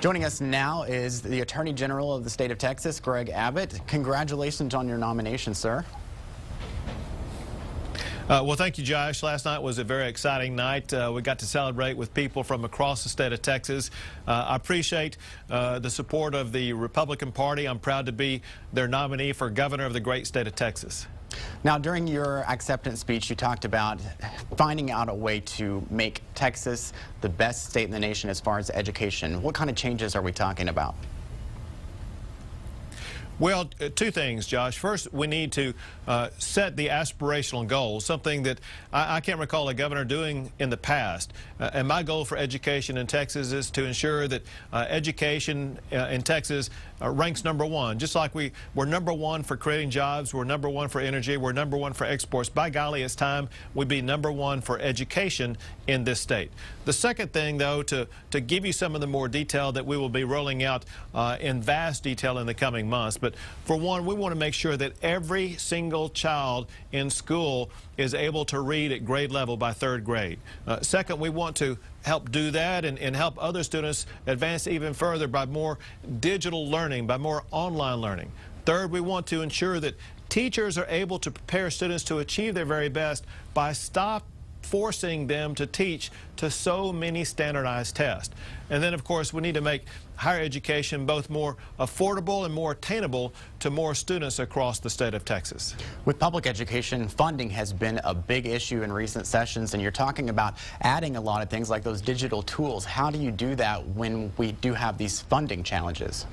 Joining us now is the Attorney General of the state of Texas, Greg Abbott. Congratulations on your nomination, sir. Well, thank you, Josh. Last night was a very exciting night. We got to celebrate with people from across the state of Texas. I appreciate the support of the Republican Party. I'm proud to be their nominee for governor of the great state of Texas. Now, during your acceptance speech, you talked about finding out a way to make Texas the best state in the nation as far as education. What kind of changes are we talking about? Well, two things, Josh. First, we need to set the aspirational goals, something that I can't recall a governor doing in the past. And my goal for education in Texas is to ensure that education in Texas ranks #1. Just like we're #1 for creating jobs, we're #1 for energy, we're #1 for exports. By golly, it's time we be #1 for education in this state. The second thing, though, to give you some of the more detail that we will be rolling out in vast detail in the coming months. But for one, we want to make sure that every single child in school is able to read at grade level by 3rd grade. Second, we want to help do that and help other students advance even further by more digital learning, by more online learning. Third, we want to ensure that teachers are able to prepare students to achieve their very best by forcing them to teach to so many standardized tests. And then, of course, we need to make higher education both more affordable and more attainable to more students across the state of Texas. With public education, funding has been a big issue in recent sessions, and you're talking about adding a lot of things like those digital tools. How do you do that when we do have these funding challenges?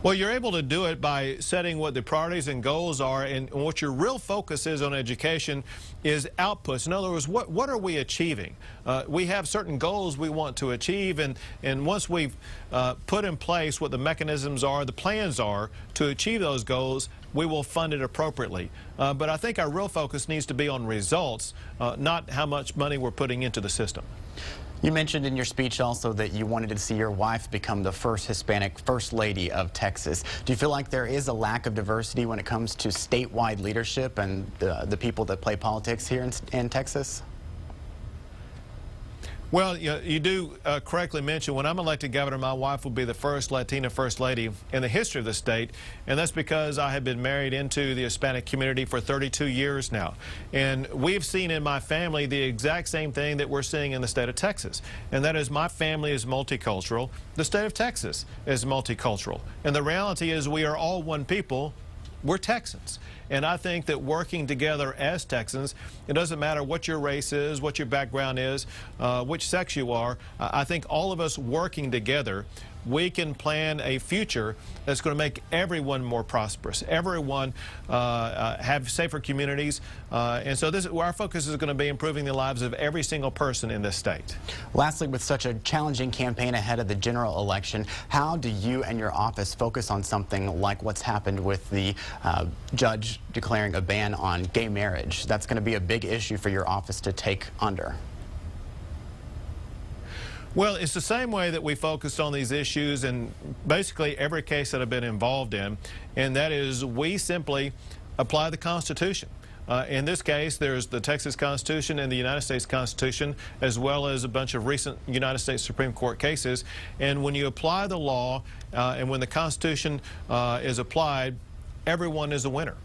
Well, you're able to do it by setting what the priorities and goals are, and what your real focus is on education is outputs. In other words, what are we achieving? We have certain goals we want to achieve, and once we've put in place what the mechanisms are, the plans are to achieve those goals, we will fund it appropriately. But I think our real focus needs to be on results, not how much money we're putting into the system. You mentioned in your speech also that you wanted to see your wife become the first Hispanic First Lady of Texas. Do you feel like there is a lack of diversity when it comes to statewide leadership and the people that play politics here in Texas? Well, you do correctly mention when I'm elected governor, my wife will be the first Latina First Lady in the history of the state, and that's because I have been married into the Hispanic community for 32 years now. And we've seen in my family the exact same thing that we're seeing in the state of Texas, and that is my family is multicultural. The state of Texas is multicultural, and the reality is we are all one people. We're Texans. And I think that working together as Texans, it doesn't matter what your race is, what your background is, which sex you are. I think all of us working together, we can plan a future that's going to make everyone more prosperous, everyone have safer communities. And so our focus is going to be improving the lives of every single person in this state. Lastly, with such a challenging campaign ahead of the general election, how do you and your office focus on something like what's happened with the judge declaring a ban on gay marriage? That's going to be a big issue for your office to take under. Well, it's the same way that we focused on these issues in basically every case that I've been involved in, and that is we simply apply the Constitution. In this case, there's the Texas Constitution and the United States Constitution, as well as a bunch of recent United States Supreme Court cases. And when you apply the law and when the Constitution is applied, everyone is a winner.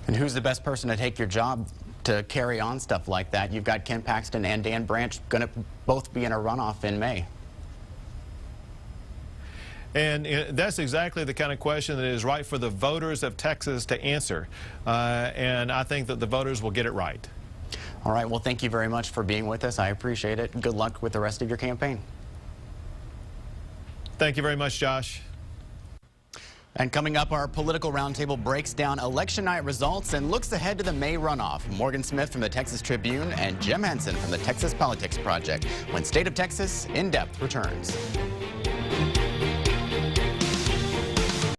And who's the best person to take your job to carry on stuff like that? You've got Ken Paxton and Dan Branch going to both be in a runoff in May. And that's exactly the kind of question that is right for the voters of Texas to answer. And I think that the voters will get it right. All right. Well, thank you very much for being with us. I appreciate it. Good luck with the rest of your campaign. Thank you very much, Josh. And coming up, our political roundtable breaks down election night results and looks ahead to the May runoff. Morgan Smith from the Texas Tribune and Jim Henson from the Texas Politics Project when State of Texas In Depth returns.